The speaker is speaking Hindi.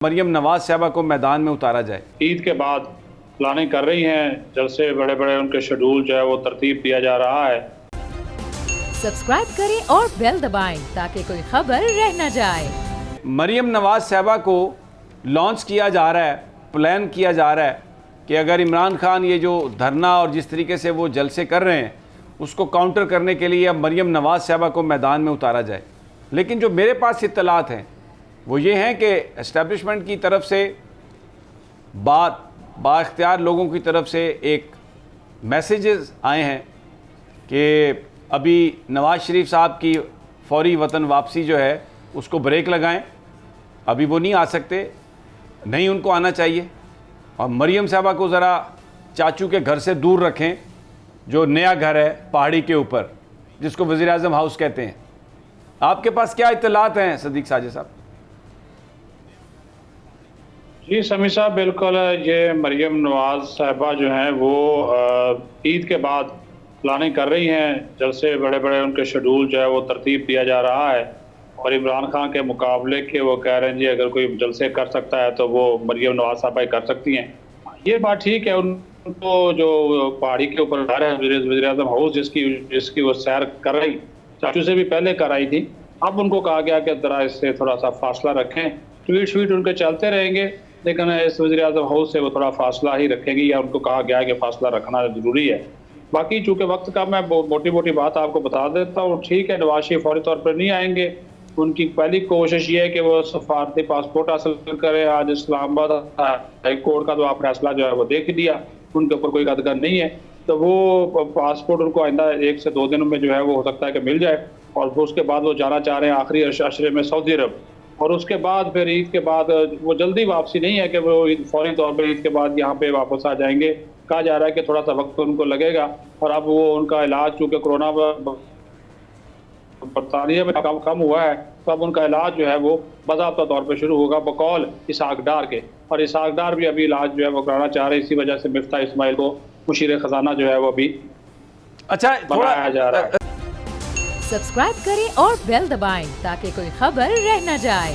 मरियम नवाज साहबा को मैदान में उतारा जाए। ईद के बाद प्लानिंग कर रही हैं, जलसे बड़े बड़े उनके शेड्यूल जो है वो तरतीब दिया जा रहा है। सब्सक्राइब करें और बेल दबाएं ताकि कोई खबर रह न जाए। मरियम नवाज साहबा को लॉन्च किया जा रहा है, प्लान किया जा रहा है कि अगर इमरान खान ये जो धरना और जिस तरीके से वो जलसे कर रहे हैं उसको काउंटर करने के लिए अब मरियम नवाज साहबा को मैदान में उतारा जाए। लेकिन जो मेरे पास इत्तलात हैं वो ये हैं कि एस्टेब्लिशमेंट की तरफ से बाख्तियार लोगों की तरफ से एक मैसेजेस आए हैं कि अभी नवाज़ शरीफ साहब की फौरी वतन वापसी जो है उसको ब्रेक लगाएं, अभी वो नहीं आ सकते, नहीं उनको आना चाहिए, और मरियम साहबा को ज़रा चाचू के घर से दूर रखें जो नया घर है पहाड़ी के ऊपर जिसको वज़ीर आज़म हाउस कहते हैं। आपके पास क्या इत्तलात हैं सदीक साजिद साहब? जी समी साहब, बिल्कुल ये मरियम नवाज साहबा जो हैं वो ईद के बाद प्लानिंग कर रही हैं, जलसे बड़े बड़े उनके शेड्यूल जो है वो तरतीब दिया जा रहा है और इमरान खान के मुकाबले के वो कह रहे हैं जी अगर कोई जलसे कर सकता है तो वो मरियम नवाज साहबा ही कर सकती हैं। ये बात ठीक है, उनको जो पहाड़ी के ऊपर घर है वज़ीर आज़म हाउस जिसकी वो सैर कर रही, चाचू से भी पहले कर आई थी, अब उनको कहा गया कि ज़रा इससे थोड़ा सा फासला रखें। ट्वीट उनके चलते रहेंगे लेकिन इस वज़ीर आज़म हाउस से वो थोड़ा फासला ही रखेंगी या उनको कहा गया है कि फासला रखना ज़रूरी है। बाकी चूँकि वक्त का मैं मोटी मोटी बात आपको बता देता हूँ। ठीक है, नवाज शरीफ फौरी तौर पर नहीं आएंगे, उनकी पहली कोशिश ये है कि वो सफारती पासपोर्ट हासिल करें। आज इस्लामाबाद हाई कोर्ट का तो आप फैसला जो है वो देख लिया, उनके ऊपर कोई कदगर नहीं है, तो वो पासपोर्ट उनको आइंदा 1 से 2 दिनों में जो है वो हो सकता है कि मिल जाए और उसके बाद वो जाना चाह रहे हैं आखिरी अशरे में सऊदी अरब, और उसके बाद फिर ईद के बाद वो जल्दी वापसी नहीं है कि वो फौरी तौर पर ईद के बाद यहाँ पे वापस आ जाएंगे। कहा जा रहा है कि थोड़ा सा वक्त उनको लगेगा और अब वो उनका इलाज चूँकि कोरोना बरतानिया में कम हुआ है तो अब उनका इलाज जो है वो बाज़ाब्ता तौर पर शुरू होगा बकौल इसहाक डार के, और इसहाक डार भी अभी इलाज जो है वो कराना चाह रहे हैं। इसी वजह से मिफ्ता इस्माइल को मुशीर खजाना जो है वो अभी बनाया जा रहा है। सब्सक्राइब करें और बेल दबाएं ताकि कोई खबर रह न जाए।